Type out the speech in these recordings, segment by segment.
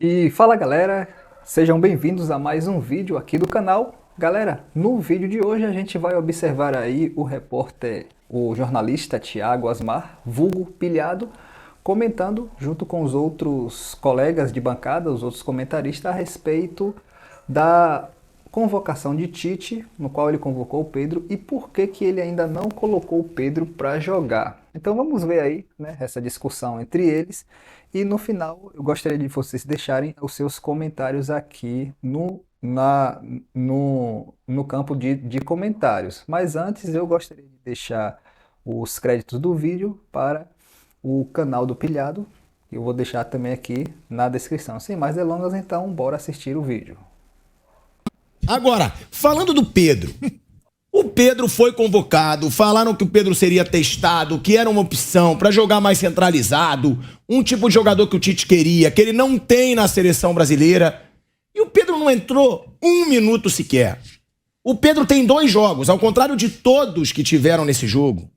E fala galera, sejam bem-vindos a mais um vídeo aqui do canal. Galera, no vídeo de hoje a gente vai observar aí o repórter, o jornalista Thiago Asmar, vulgo Pilhado, comentando junto com os outros colegas de bancada, os outros comentaristas, a respeito da convocação de Tite, no qual ele convocou o Pedro, e por que que ele ainda não colocou o Pedro para jogar. Então vamos ver aí, né, essa discussão entre eles. E no final, eu gostaria de vocês deixarem os seus comentários aqui no campo de comentários. Mas antes, eu gostaria de deixar os créditos do vídeo para o canal do Pilhado. Eu vou deixar também aqui na descrição. Sem mais delongas, então, bora assistir o vídeo. Agora, falando do Pedro. O Pedro foi convocado, falaram que o Pedro seria testado, que era uma opção para jogar mais centralizado, um tipo de jogador que o Tite queria, que ele não tem na seleção brasileira. E o Pedro não entrou um minuto sequer. O Pedro tem 2 jogos, ao contrário de todos que tiveram nesse jogo.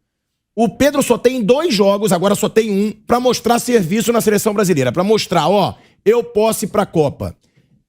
O Pedro só tem 2 jogos, agora só tem um, para mostrar serviço na seleção brasileira, para mostrar, ó, eu posso ir para a Copa.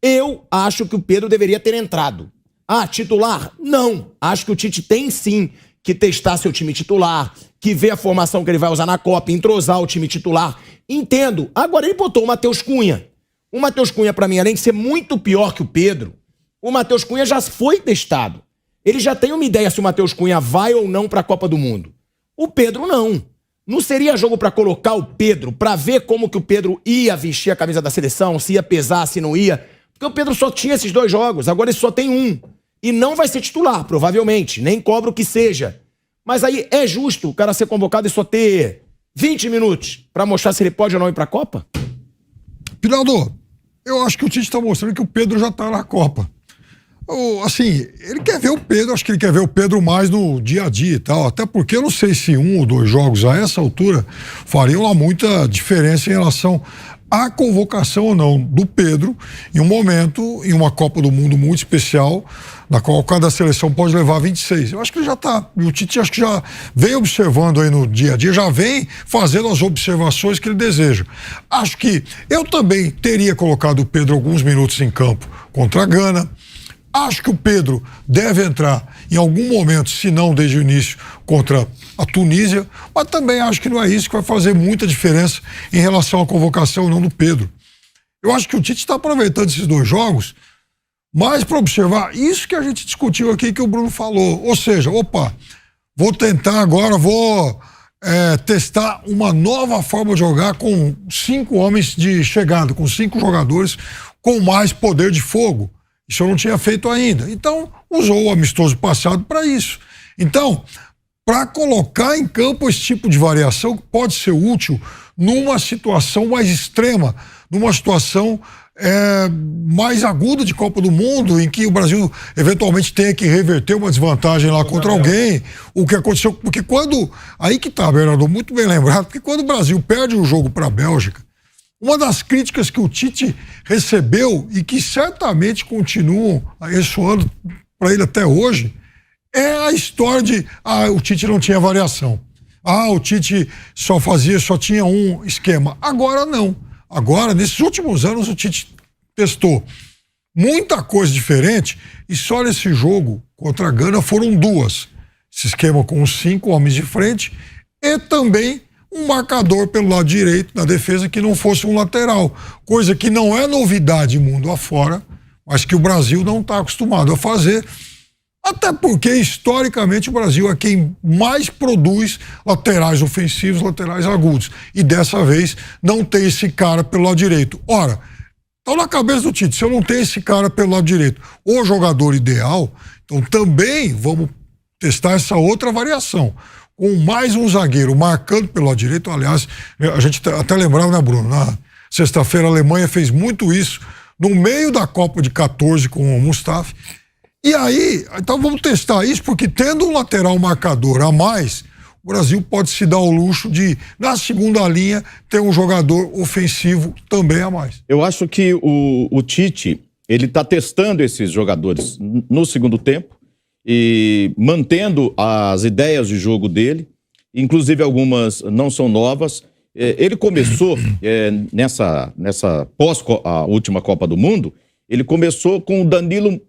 Eu acho que o Pedro deveria ter entrado. Ah, titular? Não. Acho que o Tite tem sim que testar seu time titular, que ver a formação que ele vai usar na Copa, entrosar o time titular. Entendo. Agora ele botou o Matheus Cunha. O Matheus Cunha, pra mim, além de ser muito pior que o Pedro, o Matheus Cunha já foi testado. Ele já tem uma ideia se o Matheus Cunha vai ou não pra Copa do Mundo. O Pedro não. Não seria jogo pra colocar o Pedro, pra ver como que o Pedro ia vestir a camisa da seleção, se ia pesar, se não ia. Porque o Pedro só tinha esses 2 jogos, agora ele só tem um. E não vai ser titular, provavelmente. Nem cobro que seja. Mas aí é justo o cara ser convocado e só ter 20 minutos pra mostrar se ele pode ou não ir pra Copa? Pilhado, eu acho que o Tite está mostrando que o Pedro já está na Copa. Assim, ele quer ver o Pedro, acho que ele quer ver o Pedro mais no dia a dia e tal. Até porque eu não sei se 1 ou 2 jogos a essa altura fariam lá muita diferença em relação à convocação ou não do Pedro em um momento, em uma Copa do Mundo muito especial, na qual cada seleção pode levar 26. Eu acho que ele já está, e o Tite acho que já vem observando aí no dia a dia, já vem fazendo as observações que ele deseja. Acho que eu também teria colocado o Pedro alguns minutos em campo contra a Gana. Acho que o Pedro deve entrar em algum momento, se não desde o início, contra a Tunísia, mas também acho que não é isso que vai fazer muita diferença em relação à convocação ou não do Pedro. Eu acho que o Tite está aproveitando esses 2 jogos mais para observar isso que a gente discutiu aqui, que o Bruno falou. Ou seja, opa, vou tentar agora, vou testar uma nova forma de jogar com 5 homens de chegada, com 5 jogadores com mais poder de fogo. Isso eu não tinha feito ainda. Então, usou o amistoso passado para isso. Então, para colocar em campo esse tipo de variação que pode ser útil numa situação mais extrema, numa situação mais aguda de Copa do Mundo, em que o Brasil eventualmente tenha que reverter uma desvantagem lá contra alguém, o que aconteceu, porque quando, aí que tá, Bernardo, muito bem lembrado, porque quando o Brasil perde o jogo para a Bélgica, uma das críticas que o Tite recebeu e que certamente continuam ressoando para ele até hoje é a história de o Tite não tinha variação. O Tite só tinha um esquema. Agora não. Agora, nesses últimos anos, o Tite testou muita coisa diferente e só nesse jogo contra a Gana foram 2. Esse esquema com os 5 homens de frente e também um marcador pelo lado direito da defesa que não fosse um lateral, coisa que não é novidade mundo afora, mas que o Brasil não está acostumado a fazer, até porque historicamente o Brasil é quem mais produz laterais ofensivos, laterais agudos, e dessa vez não tem esse cara pelo lado direito. Ora, então na cabeça do Tite, se eu não tenho esse cara pelo lado direito, o jogador ideal, então também vamos testar essa outra variação, com mais um zagueiro marcando pelo lado direito. Aliás, a gente até lembrava, né, Bruno? Na sexta-feira a Alemanha fez muito isso no meio da Copa de 14 com o Mustafi. E aí, então vamos testar isso, porque tendo um lateral marcador a mais, o Brasil pode se dar o luxo de, na segunda linha, ter um jogador ofensivo também a mais. Eu acho que o Tite, ele está testando esses jogadores no segundo tempo, e mantendo as ideias de jogo dele, inclusive algumas não são novas. Ele começou nessa pós a última Copa do Mundo, ele começou com o Danilo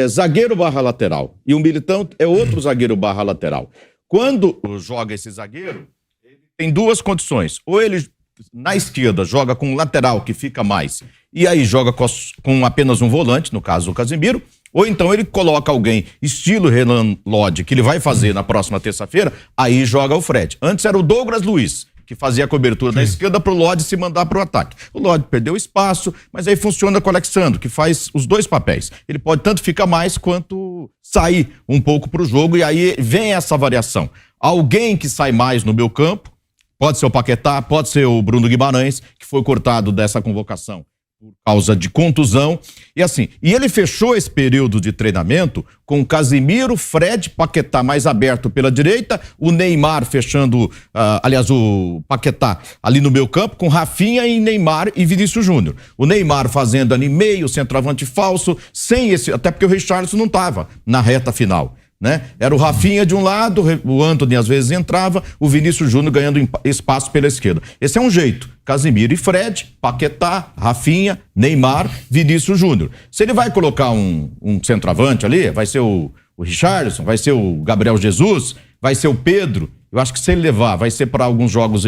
zagueiro barra lateral. E o Militão é outro zagueiro barra lateral. Quando joga esse zagueiro, ele tem duas condições. Ou ele, na esquerda, joga com um lateral que fica mais, e aí joga com apenas um volante, no caso o Casemiro, ou então ele coloca alguém estilo Renan Lodge, que ele vai fazer na próxima terça-feira, aí joga o Fred. Antes era o Douglas Luiz, que fazia a cobertura da esquerda para o Lodge se mandar para o ataque. O Lodge perdeu espaço, mas aí funciona com o Alexandre, que faz os dois papéis. Ele pode tanto ficar mais quanto sair um pouco para o jogo, e aí vem essa variação. Alguém que sai mais no meu campo, pode ser o Paquetá, pode ser o Bruno Guimarães, que foi cortado dessa convocação por causa de contusão, e assim, e ele fechou esse período de treinamento com Casemiro, Fred, Paquetá mais aberto pela direita, o Neymar fechando, aliás, o Paquetá ali no meio campo, com Rafinha e Neymar e Vinícius Júnior. O Neymar fazendo ali meio, centroavante falso, sem esse, até porque o Richarlison não estava na reta final, né? Era o Rafinha de um lado, o Antony às vezes entrava, o Vinícius Júnior ganhando espaço pela esquerda. Esse é um jeito. Casemiro e Fred, Paquetá, Rafinha, Neymar, Vinícius Júnior. Se ele vai colocar um centroavante ali, vai ser o Richarlison, vai ser o Gabriel Jesus, vai ser o Pedro. Eu acho que se ele levar, vai ser para alguns jogos,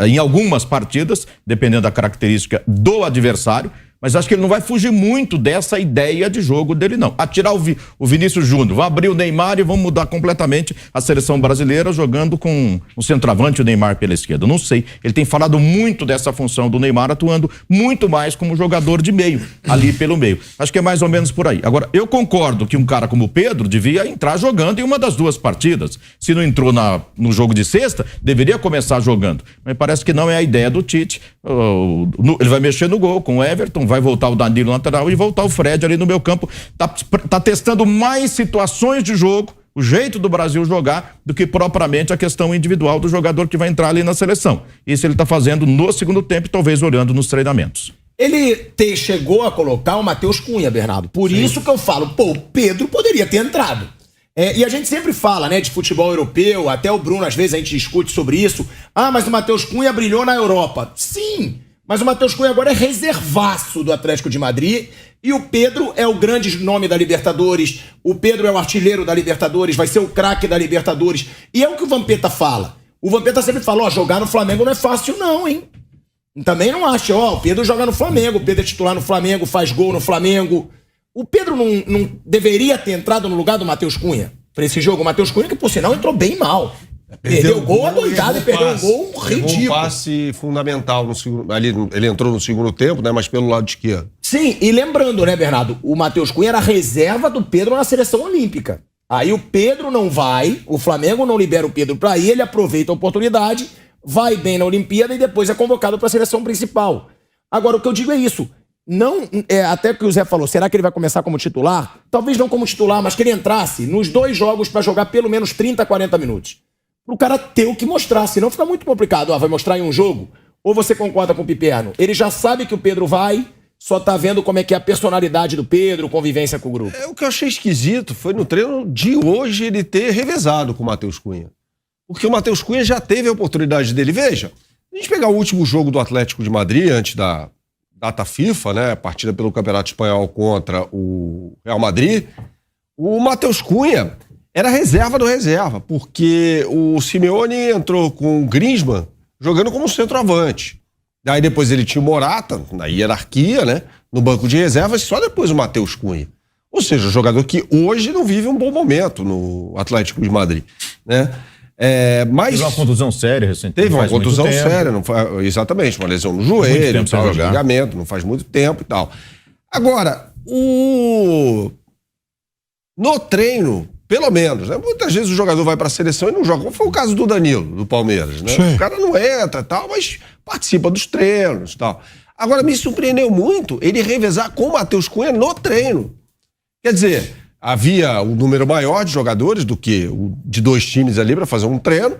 em algumas partidas, dependendo da característica do adversário. Mas acho que ele não vai fugir muito dessa ideia de jogo dele, não. Atirar o Vinícius Júnior, vai abrir o Neymar e vamos mudar completamente a seleção brasileira jogando com o centroavante, o Neymar pela esquerda. Não sei. Ele tem falado muito dessa função do Neymar, atuando muito mais como jogador de meio, ali pelo meio. Acho que é mais ou menos por aí. Agora, eu concordo que um cara como o Pedro devia entrar jogando em uma das duas partidas. Se não entrou no jogo de sexta, deveria começar jogando. Mas parece que não é a ideia do Tite. Ele vai mexer no gol com o Everton, vai voltar o Danilo lateral e voltar o Fred ali no meio campo. Tá testando mais situações de jogo, o jeito do Brasil jogar, do que propriamente a questão individual do jogador que vai entrar ali na seleção. Isso ele tá fazendo no segundo tempo, talvez olhando nos treinamentos. Ele chegou a colocar o Matheus Cunha, Bernardo. Por isso que eu falo, o Pedro poderia ter entrado. E a gente sempre fala, né, de futebol europeu, até o Bruno, às vezes, a gente discute sobre isso. Mas o Matheus Cunha brilhou na Europa. Sim, mas o Matheus Cunha agora é reservaço do Atlético de Madrid e o Pedro é o grande nome da Libertadores, o Pedro é o artilheiro da Libertadores, vai ser o craque da Libertadores. E é o que o Vampeta fala. O Vampeta sempre fala, jogar no Flamengo não é fácil não, hein? Também não acha, o Pedro joga no Flamengo, o Pedro é titular no Flamengo, faz gol no Flamengo. O Pedro não deveria ter entrado no lugar do Matheus Cunha para esse jogo. O Matheus Cunha, que por sinal entrou bem mal. Perdeu o gol adoidado e perdeu um gol ridículo. Um passe fundamental no segundo. Ali, ele entrou no segundo tempo, né? Mas pelo lado esquerdo. Sim, e lembrando, né, Bernardo? O Matheus Cunha era a reserva do Pedro na seleção olímpica. Aí o Pedro não vai, o Flamengo não libera o Pedro pra ir, ele aproveita a oportunidade, vai bem na Olimpíada e depois é convocado pra seleção principal. Agora, o que eu digo é isso. Não, até que o Zé falou, será que ele vai começar como titular? Talvez não como titular, mas que ele entrasse nos 2 jogos pra jogar pelo menos 30, 40 minutos. Pro cara ter o que mostrar, senão fica muito complicado. Vai mostrar em um jogo? Ou você concorda com o Piperno? Ele já sabe que o Pedro vai, só tá vendo como é que é a personalidade do Pedro, convivência com o grupo. O que eu achei esquisito foi no treino de hoje ele ter revezado com o Matheus Cunha. Porque o Matheus Cunha já teve a oportunidade dele. Veja, a gente pegar o último jogo do Atlético de Madrid, antes da data FIFA, né, a partida pelo Campeonato Espanhol contra o Real Madrid, o Matheus Cunha era reserva do reserva, porque o Simeone entrou com o Griezmann jogando como centroavante. Daí depois ele tinha o Morata, na hierarquia, né, no banco de reservas, só depois o Matheus Cunha. Ou seja, o jogador que hoje não vive um bom momento no Atlético de Madrid, né? Mas teve uma contusão séria recentemente. Teve uma contusão séria, exatamente, uma lesão no joelho, ligamento, não faz muito tempo e tal. Agora, no treino, pelo menos, né? Muitas vezes o jogador vai para a seleção e não joga, como foi o caso do Danilo, do Palmeiras, né? Sim. O cara não entra e tal, mas participa dos treinos e tal. Agora, me surpreendeu muito ele revezar com o Matheus Cunha no treino. Quer dizer, havia um número maior de jogadores do que o de 2 times ali para fazer um treino.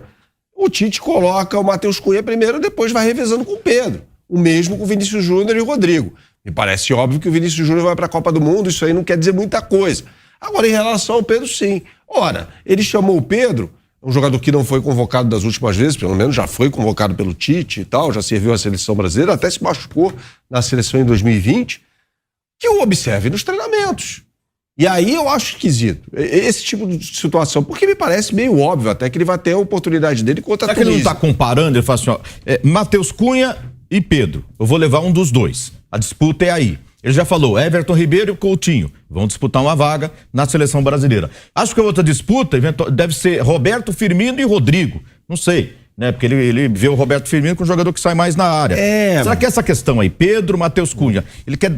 O Tite coloca o Matheus Cunha primeiro, depois vai revezando com o Pedro. O mesmo com o Vinícius Júnior e o Rodrigo. Me parece óbvio que o Vinícius Júnior vai para a Copa do Mundo, isso aí não quer dizer muita coisa. Agora, em relação ao Pedro, sim. Ora, ele chamou o Pedro um jogador que não foi convocado das últimas vezes, pelo menos já foi convocado pelo Tite e tal, já serviu a seleção brasileira, até se machucou na seleção em 2020, que o observe nos treinamentos. E aí eu acho esquisito esse tipo de situação, porque me parece meio óbvio até que ele vai ter a oportunidade dele contra a Será que ele não Tunísia. está comparando? Ele fala assim, ó, Matheus Cunha e Pedro, eu vou levar um dos dois. A disputa é aí. Ele já falou, Everton Ribeiro e Coutinho vão disputar uma vaga na seleção brasileira. Acho que a outra disputa deve ser Roberto Firmino e Rodrigo. Não sei, né? Porque ele vê o Roberto Firmino com um jogador que sai mais na área. Será que essa questão aí, Pedro, Matheus Cunha, ele quer...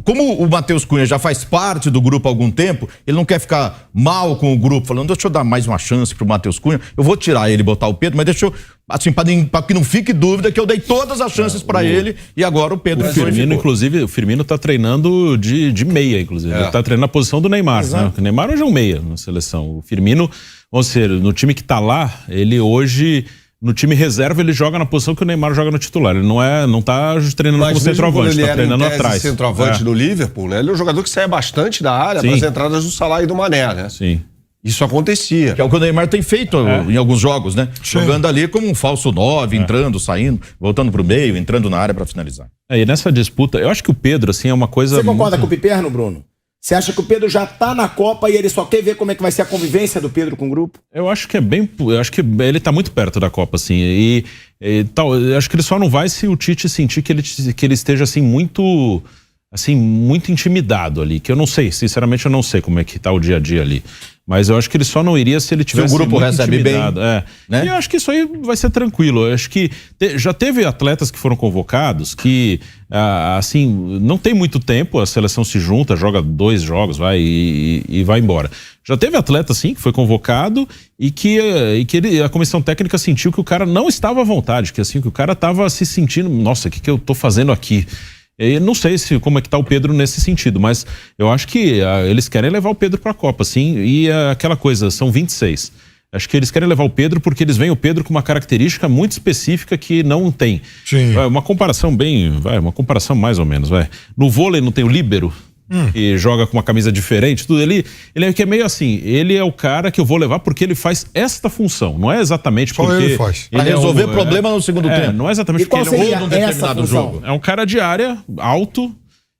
Como o Matheus Cunha já faz parte do grupo há algum tempo, ele não quer ficar mal com o grupo, falando, deixa eu dar mais uma chance pro Matheus Cunha, eu vou tirar ele e botar o Pedro, mas deixa eu... Assim, para que não fique dúvida que eu dei todas as chances para ele e agora o Pedro Firmino, inclusive, o Firmino tá treinando de meia, inclusive. Ele tá treinando na posição do Neymar, né? O Neymar hoje é um meia na seleção. O Firmino, vamos dizer, no time que tá lá, ele hoje, no time reserva, ele joga na posição que o Neymar joga no titular. Ele não tá treinando como centroavante, tá treinando atrás. Centroavante do Liverpool, né? Ele é um jogador que sai bastante da área para as entradas do Salah e do Mané, né? Sim. Isso acontecia. Que é o que o Neymar tem feito em alguns jogos, né? Sim. Jogando ali como um falso 9, entrando, saindo, voltando pro meio, entrando na área para finalizar. E nessa disputa, eu acho que o Pedro, assim, é uma coisa... Você concorda com o Piperno, Bruno? Você acha que o Pedro já tá na Copa e ele só quer ver como é que vai ser a convivência do Pedro com o grupo? Eu acho que eu acho que ele tá muito perto da Copa, assim, e tal. Eu acho que ele só não vai se o Tite sentir que ele esteja, assim, muito intimidado ali, que eu não sei, sinceramente eu não sei como é que tá o dia a dia ali. Mas eu acho que ele só não iria se ele tivesse se o grupo recebe intimidado. bem, né? E eu acho que isso aí vai ser tranquilo. Eu acho que já teve atletas que foram convocados que, assim, não tem muito tempo, a seleção se junta, joga 2 jogos, vai e vai embora. Já teve atleta, sim, que foi convocado e que a comissão técnica sentiu que o cara não estava à vontade, que assim, que o cara estava se sentindo, nossa, o que eu tô fazendo aqui? Eu não sei como é que tá o Pedro nesse sentido, mas eu acho que eles querem levar o Pedro para a Copa, sim, e aquela coisa, são 26. Acho que eles querem levar o Pedro porque eles veem o Pedro com uma característica muito específica que não tem. Sim. Uma comparação uma comparação mais ou menos, No vôlei não tem o líbero, que joga com uma camisa diferente, tudo. Ele é que é meio assim, ele é o cara que eu vou levar porque ele faz esta função, não é exatamente só porque... ele faz. Pra resolver problema no segundo tempo. Não é exatamente E qual porque ele seria é um determinado jogo. É um cara de área, alto,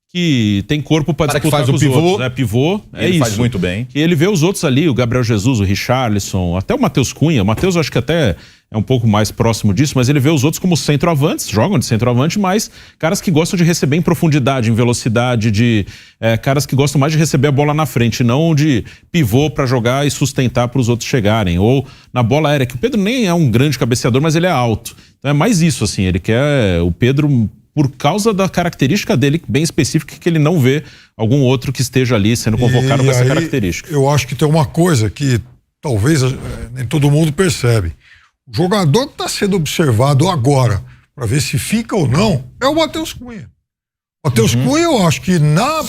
que tem corpo para disputar que faz o pivô. outros. Pivô, Ele faz muito bem. E ele vê os outros ali, o Gabriel Jesus, o Richarlison, até o Matheus Cunha. O Matheus acho que até é um pouco mais próximo disso, mas ele vê os outros como centroavantes, jogam de centroavante, mas caras que gostam de receber em profundidade, em velocidade, caras que gostam mais de receber a bola na frente, não de pivô para jogar e sustentar para os outros chegarem. Ou na bola aérea, que o Pedro nem é um grande cabeceador, mas ele é alto. Então é mais isso, assim, ele quer o Pedro... por causa da característica dele bem específica, que ele não vê algum outro que esteja ali sendo convocado com essa característica. Eu acho que tem uma coisa que talvez nem todo mundo percebe. O jogador que está sendo observado agora, para ver se fica ou não, é o Matheus Cunha. O Matheus Cunha, eu acho que na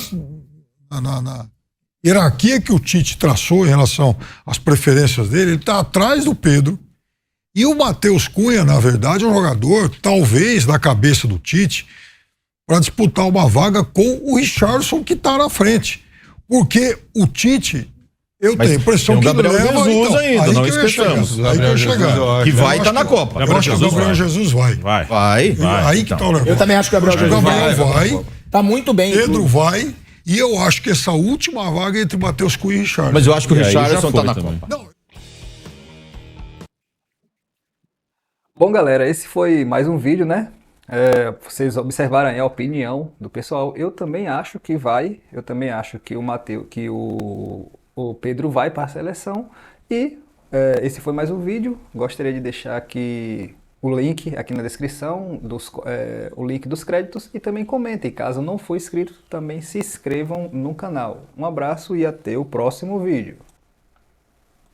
hierarquia que o Tite traçou em relação às preferências dele, ele está atrás do Pedro. E o Matheus Cunha, na verdade, é um jogador, talvez, da cabeça do Tite, para disputar uma vaga com o Richarlison, que está na frente. Porque o Tite, eu tenho a impressão que Gabriel leva... Jesus então, ainda, aí não que eu ia esqueçamos. chegar, aí que eu ia chegar. Que vai estar na Copa. Eu acho que o Gabriel Jesus vai. Vai. Aí que está o negócio. Eu também acho que o Gabriel Jesus vai. Tá muito bem. Pedro vai. E eu acho que essa última vaga é entre Matheus Cunha e Richarlison. Mas eu acho que o E aí já Richarlison está foi na também. Copa. Não, Bom, galera, esse foi mais um vídeo, né? Vocês observaram aí a opinião do pessoal. Eu também acho que vai. Eu também acho que o Pedro vai para a seleção. E esse foi mais um vídeo. Gostaria de deixar aqui o link aqui na descrição, o link dos créditos. E também comentem. Caso não for inscrito, também se inscrevam no canal. Um abraço e até o próximo vídeo.